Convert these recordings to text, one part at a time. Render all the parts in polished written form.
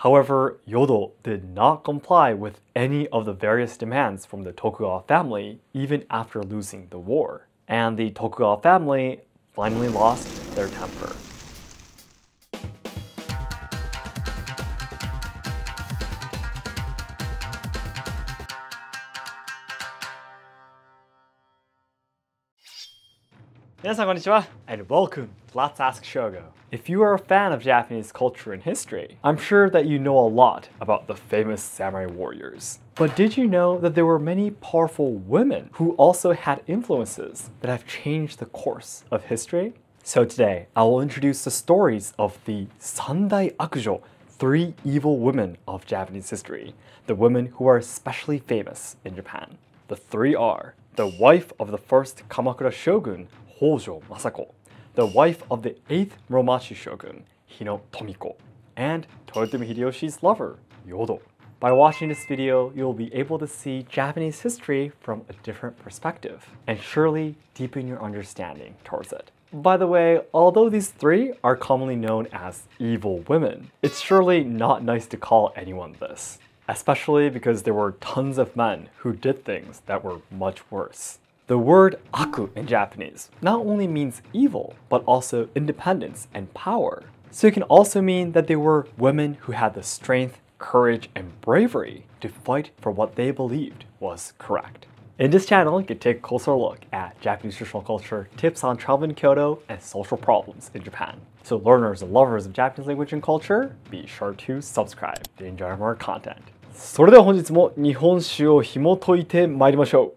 However, Yodo did not comply with any of the various demands from the Tokugawa family even after losing the war, and the Tokugawa family finally lost their temper. Minasan konnichiwa, and welcome to Let's Ask Shogo. If you are a fan of Japanese culture and history, I'm sure that you know a lot about the famous samurai warriors. But did you know that there were many powerful women who also had influences that have changed the course of history? So today, I will introduce the stories of the Sandai Akujo, 3 evil women of Japanese history, the women who are especially famous in Japan. The 3 are the wife of the first Kamakura Shogun, Hojo Masako, the wife of the 8th Muromachi Shogun, Hino Tomiko, and Toyotomi Hideyoshi's lover, Yodo. By watching this video, you'll be able to see Japanese history from a different perspective, and surely deepen your understanding towards it. By the way, although these 3 are commonly known as evil women, it's surely not nice to call anyone this, especially because there were tons of men who did things that were much worse. The word aku in Japanese not only means evil, but also independence and power. So it can also mean that they were women who had the strength, courage, and bravery to fight for what they believed was correct. In this channel, you can take a closer look at Japanese traditional culture, tips on travel in Kyoto, and social problems in Japan. So learners and lovers of Japanese language and culture, be sure to subscribe to enjoy more content. それでは本日も日本史を紐解いてまいりましょう。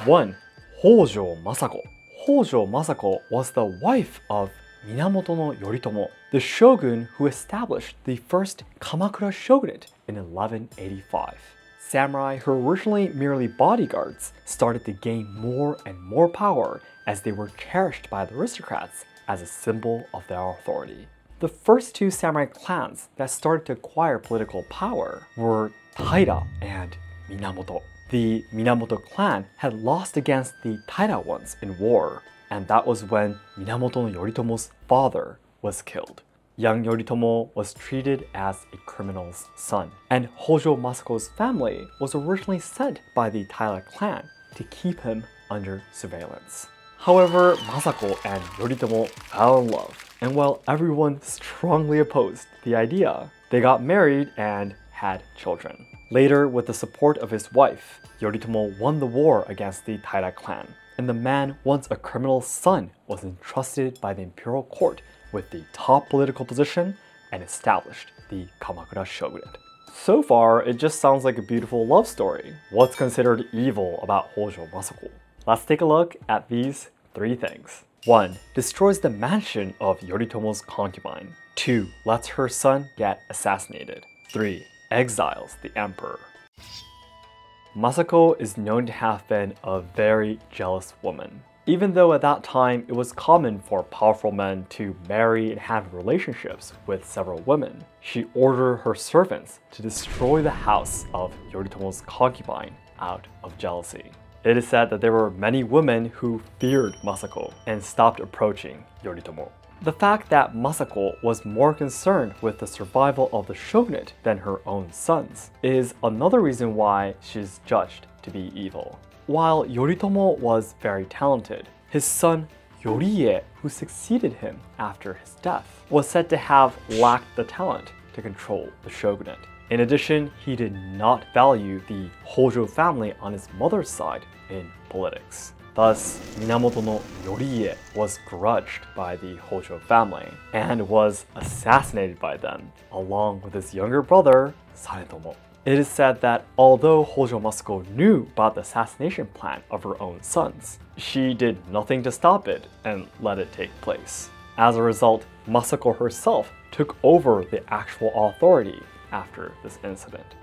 1. Hojo Masako. Hojo Masako was the wife of Minamoto no Yoritomo, the shogun who established the first Kamakura shogunate in 1185. Samurai who were originally merely bodyguards started to gain more and more power as they were cherished by the aristocrats as a symbol of their authority. The first 2 samurai clans that started to acquire political power were Taira and Minamoto. The Minamoto clan had lost against the Taira ones in war, and that was when Minamoto no Yoritomo's father was killed. Young Yoritomo was treated as a criminal's son, and Hojo Masako's family was originally sent by the Taira clan to keep him under surveillance. However, Masako and Yoritomo fell in love, and while everyone strongly opposed the idea, they got married and had children. Later, with the support of his wife, Yoritomo won the war against the Taira clan, and the man once a criminal's son was entrusted by the imperial court with the top political position and established the Kamakura shogunate. So far, it just sounds like a beautiful love story. What's considered evil about Hojo Masako? Let's take a look at these 3 things. 1. Destroys the mansion of Yoritomo's concubine. 2. Lets her son get assassinated. 3. Exiles the emperor. Masako is known to have been a very jealous woman. Even though at that time it was common for powerful men to marry and have relationships with several women, she ordered her servants to destroy the house of Yoritomo's concubine out of jealousy. It is said that there were many women who feared Masako and stopped approaching Yoritomo. The fact that Masako was more concerned with the survival of the shogunate than her own sons is another reason why she's judged to be evil. While Yoritomo was very talented, his son Yorie, who succeeded him after his death, was said to have lacked the talent to control the shogunate. In addition, he did not value the Hojo family on his mother's side in politics. Thus, Minamoto no Yorie was grudged by the Hojo family and was assassinated by them, along with his younger brother, Sanetomo. It is said that although Hojo Masako knew about the assassination plan of her own sons, she did nothing to stop it and let it take place. As a result, Masako herself took over the actual authority after this incident.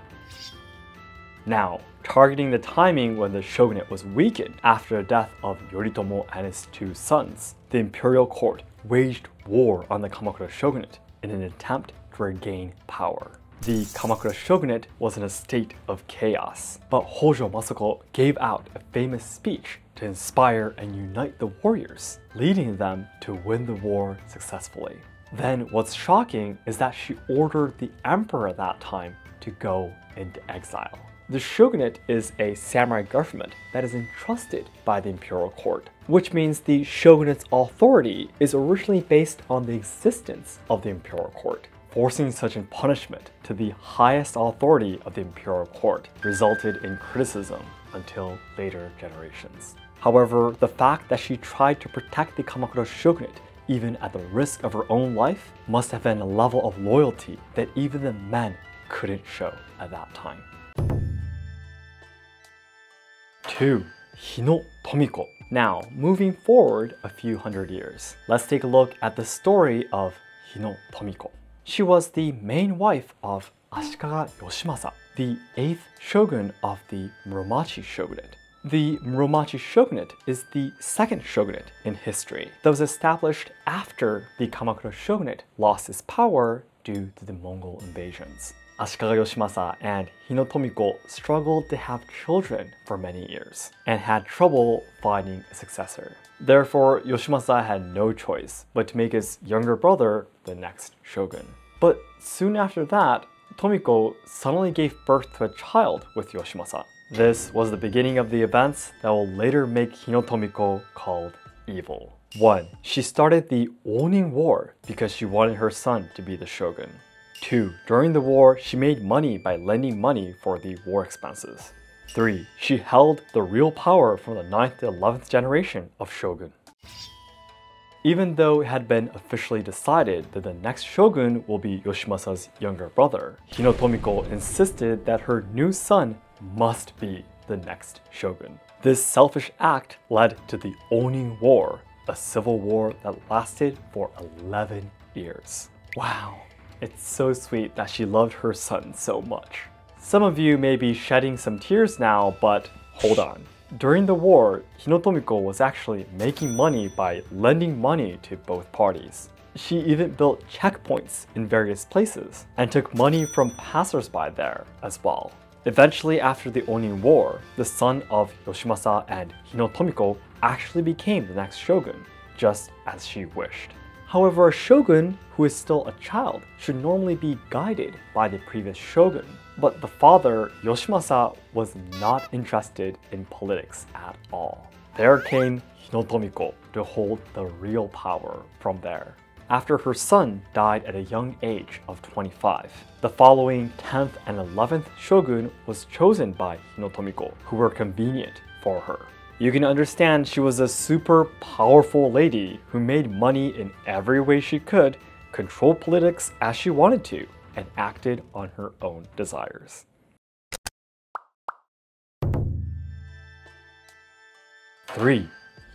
Now, targeting the timing when the shogunate was weakened after the death of Yoritomo and his 2 sons, the imperial court waged war on the Kamakura shogunate in an attempt to regain power. The Kamakura shogunate was in a state of chaos, but Hojo Masako gave out a famous speech to inspire and unite the warriors, leading them to win the war successfully. Then what's shocking is that she ordered the emperor at that time to go into exile. The shogunate is a samurai government that is entrusted by the imperial court, which means the shogunate's authority is originally based on the existence of the imperial court. Forcing such a punishment to the highest authority of the imperial court resulted in criticism until later generations. However, the fact that she tried to protect the Kamakura shogunate even at the risk of her own life must have been a level of loyalty that even the men couldn't show at that time. 2. Hino Tomiko. Now, moving forward a few hundred years, let's take a look at the story of Hino Tomiko. She was the main wife of Ashikaga Yoshimasa, the 8th shogun of the Muromachi Shogunate. The Muromachi Shogunate is the second shogunate in history that was established after the Kamakura Shogunate lost its power due to the Mongol invasions. Ashikaga Yoshimasa and Hino Tomiko struggled to have children for many years and had trouble finding a successor. Therefore, Yoshimasa had no choice but to make his younger brother the next shogun. But soon after that, Tomiko suddenly gave birth to a child with Yoshimasa. This was the beginning of the events that will later make Hino Tomiko called evil. 1. She started the Onin War because she wanted her son to be the shogun. 2. During the war, she made money by lending money for the war expenses. 3. She held the real power from the 9th to 11th generation of shogun. Even though it had been officially decided that the next shogun will be Yoshimasa's younger brother, Hino Tomiko insisted that her new son must be the next shogun. This selfish act led to the Onin War, a civil war that lasted for 11 years. Wow, it's so sweet that she loved her son so much. Some of you may be shedding some tears now, but hold on. During the war, Hino Tomiko was actually making money by lending money to both parties. She even built checkpoints in various places and took money from passers-by there as well. Eventually, after the Onin War, the son of Yoshimasa and Hino Tomiko actually became the next shogun, just as she wished. However, a shogun who is still a child should normally be guided by the previous shogun. But the father, Yoshimasa, was not interested in politics at all. There came Hino Tomiko to hold the real power from there. After her son died at a young age of 25, the following 10th and 11th shogun was chosen by Hino Tomiko, who were convenient for her. You can understand she was a super powerful lady who made money in every way she could, controlled politics as she wanted to, and acted on her own desires. 3.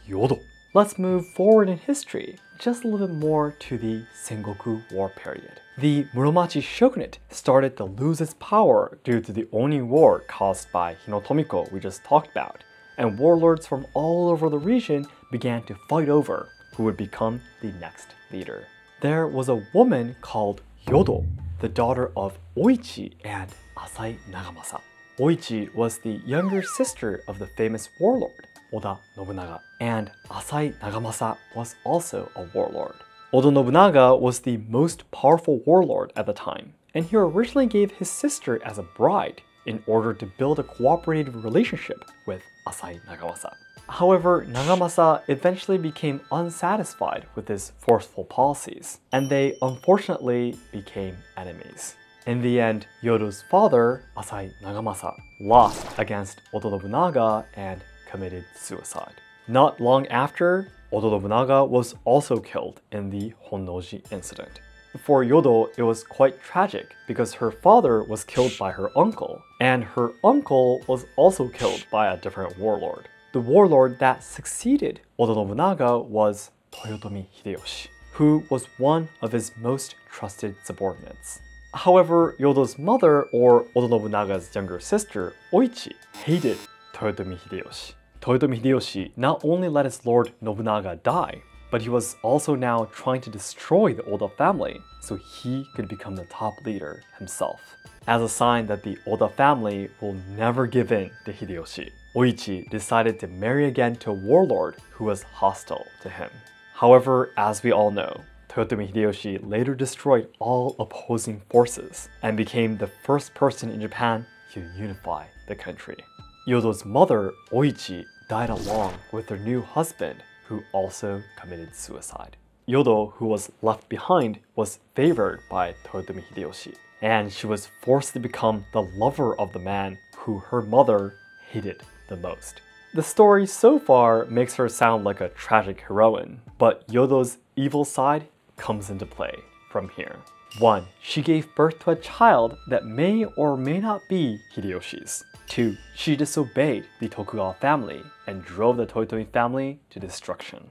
Yodo. Let's move forward in history just a little bit more to the Sengoku War period. The Muromachi Shogunate started to lose its power due to the Onin War caused by Hino Tomiko we just talked about, and warlords from all over the region began to fight over who would become the next leader. There was a woman called Yodo, the daughter of Oichi and Asai Nagamasa. Oichi was the younger sister of the famous warlord, Oda Nobunaga, and Asai Nagamasa was also a warlord. Oda Nobunaga was the most powerful warlord at the time, and he originally gave his sister as a bride in order to build a cooperative relationship with Asai Nagamasa. However, Nagamasa eventually became unsatisfied with his forceful policies, and they unfortunately became enemies. In the end, Yodo's father, Asai Nagamasa, lost against Oda Nobunaga and committed suicide. Not long after, Oda Nobunaga was also killed in the Honnoji incident. For Yodo, it was quite tragic because her father was killed by her uncle, and her uncle was also killed by a different warlord. The warlord that succeeded Oda Nobunaga was Toyotomi Hideyoshi, who was one of his most trusted subordinates. However, Yodo's mother, or Oda Nobunaga's younger sister, Oichi, hated Toyotomi Hideyoshi. Toyotomi Hideyoshi not only let his lord Nobunaga die, but he was also now trying to destroy the Oda family so he could become the top leader himself. As a sign that the Oda family will never give in to Hideyoshi, Oichi decided to marry again to a warlord who was hostile to him. However, as we all know, Toyotomi Hideyoshi later destroyed all opposing forces and became the first person in Japan to unify the country. Yodo's mother, Oichi, died along with her new husband, who also committed suicide. Yodo, who was left behind, was favored by Toyotomi Hideyoshi, and she was forced to become the lover of the man who her mother hated the most. The story so far makes her sound like a tragic heroine, but Yodo's evil side comes into play from here. 1. She gave birth to a child that may or may not be Hideyoshi's. 2. She disobeyed the Tokugawa family and drove the Toyotomi family to destruction.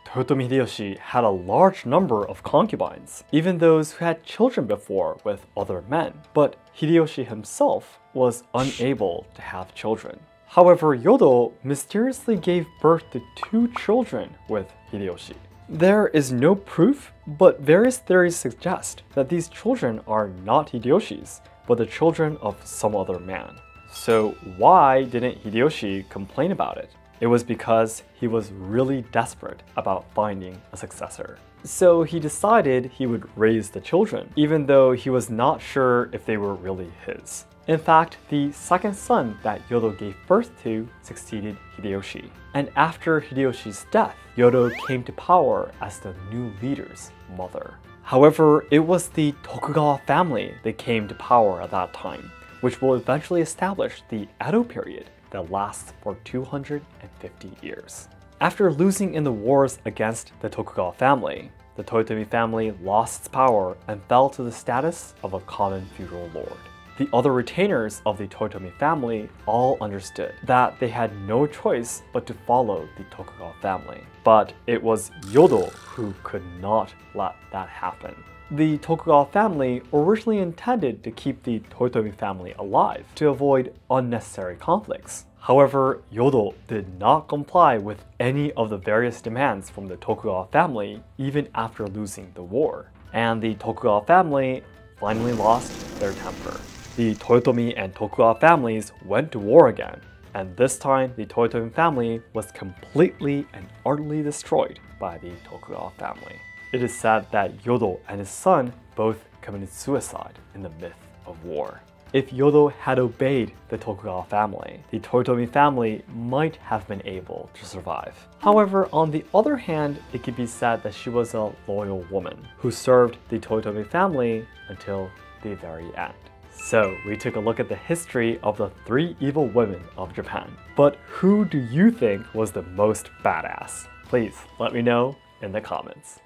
Toyotomi Hideyoshi had a large number of concubines, even those who had children before with other men, but Hideyoshi himself was unable to have children. However, Yodo mysteriously gave birth to 2 children with Hideyoshi. There is no proof, but various theories suggest that these children are not Hideyoshi's, but the children of some other man. So why didn't Hideyoshi complain about it? It was because he was really desperate about finding a successor. So he decided he would raise the children, even though he was not sure if they were really his. In fact, the second son that Yodo gave birth to succeeded Hideyoshi. And after Hideyoshi's death, Yodo came to power as the new leader's mother. However, it was the Tokugawa family that came to power at that time, which will eventually establish the Edo period that lasts for 250 years. After losing in the wars against the Tokugawa family, the Toyotomi family lost its power and fell to the status of a common feudal lord. The other retainers of the Toyotomi family all understood that they had no choice but to follow the Tokugawa family. But it was Yodo who could not let that happen. The Tokugawa family originally intended to keep the Toyotomi family alive to avoid unnecessary conflicts. However, Yodo did not comply with any of the various demands from the Tokugawa family even after losing the war, and the Tokugawa family finally lost their temper. The Toyotomi and Tokugawa families went to war again, and this time the Toyotomi family was completely and utterly destroyed by the Tokugawa family. It is said that Yodo and his son both committed suicide in the myth of war. If Yodo had obeyed the Tokugawa family, the Toyotomi family might have been able to survive. However, on the other hand, it could be said that she was a loyal woman who served the Toyotomi family until the very end. So, we took a look at the history of the 3 evil women of Japan. But who do you think was the most badass? Please let me know in the comments.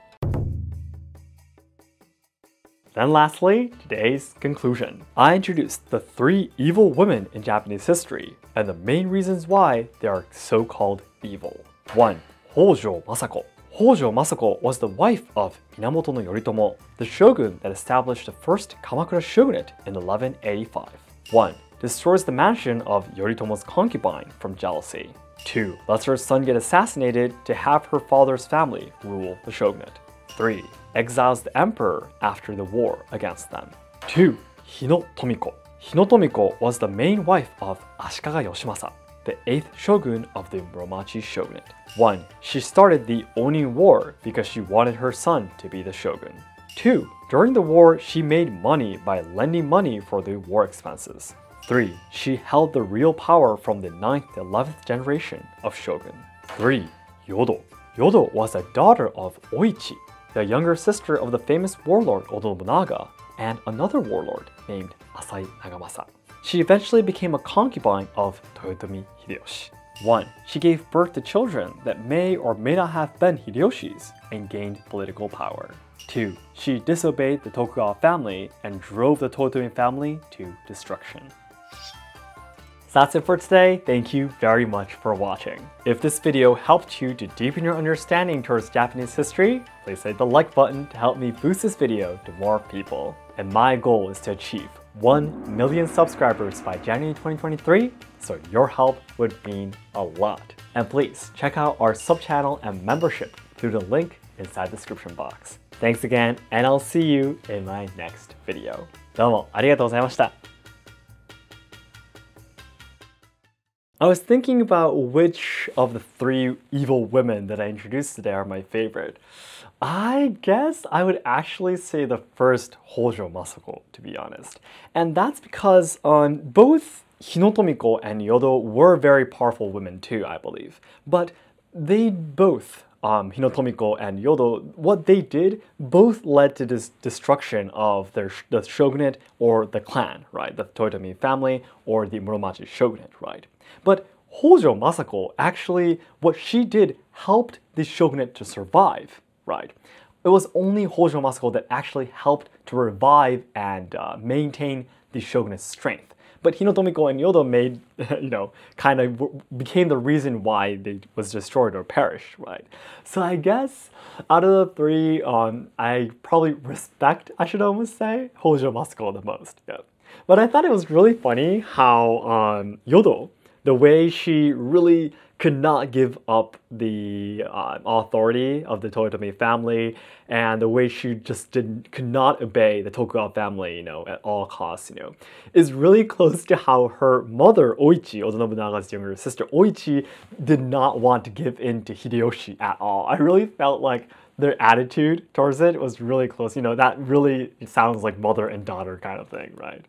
Then lastly, today's conclusion. I introduced the 3 evil women in Japanese history and the main reasons why they are so-called evil. 1. Hojo Masako. Hojo Masako was the wife of Minamoto no Yoritomo, the shogun that established the first Kamakura shogunate in 1185. 1. Destroys the mansion of Yoritomo's concubine from jealousy. 2. Lets her son get assassinated to have her father's family rule the shogunate. 3. Exiles the emperor after the war against them. 2. Hino Tomiko. Hino Tomiko was the main wife of Ashikaga Yoshimasa, the 8th shogun of the Muromachi Shogunate. 1. She started the Oni War because she wanted her son to be the shogun. 2. During the war, she made money by lending money for the war expenses. 3. She held the real power from the 9th to 11th generation of shogun. 3. Yodo. Yodo was a daughter of Oichi, the younger sister of the famous warlord Oda Nobunaga, and another warlord named Asai Nagamasa. She eventually became a concubine of Toyotomi Hideyoshi. 1. She gave birth to children that may or may not have been Hideyoshi's and gained political power. 2. She disobeyed the Tokugawa family and drove the Toyotomi family to destruction. So that's it for today. Thank you very much for watching. If this video helped you to deepen your understanding towards Japanese history, please hit the like button to help me boost this video to more people. And my goal is to achieve 1 million subscribers by January 2023, so your help would mean a lot. And please check out our sub-channel and membership through the link inside the description box. Thanks again, and I'll see you in my next video. どうもありがとうございました。I was thinking about which of the three evil women that I introduced today are my favorite. I guess I would actually say the first Hojo Masako, to be honest. And that's because both Hino Tomiko and Yodo were very powerful women too, I believe. But they both, Hino Tomiko and Yodo, what they did both led to this destruction of the shogunate or the clan, right? The Toyotomi family or the Muromachi Shogunate, right? But Hojo Masako, actually, what she did helped the shogunate to survive, right? It was only Hojo Masako that actually helped to revive and maintain the shogunate's strength. But Hino Tomiko and Yodo made, kind of became the reason why they was destroyed or perished, right? So I guess out of the three, I probably respect, I should almost say, Hojo Masako the most. Yeah. But I thought it was really funny how Yodo, the way she really could not give up the authority of the Toyotomi family, and the way she just could not obey the Tokugawa family, at all costs, is really close to how her mother, Oichi, Oda Nobunaga's younger sister, Oichi, did not want to give in to Hideyoshi at all. I really felt like their attitude towards it was really close. That really sounds like mother and daughter kind of thing, right?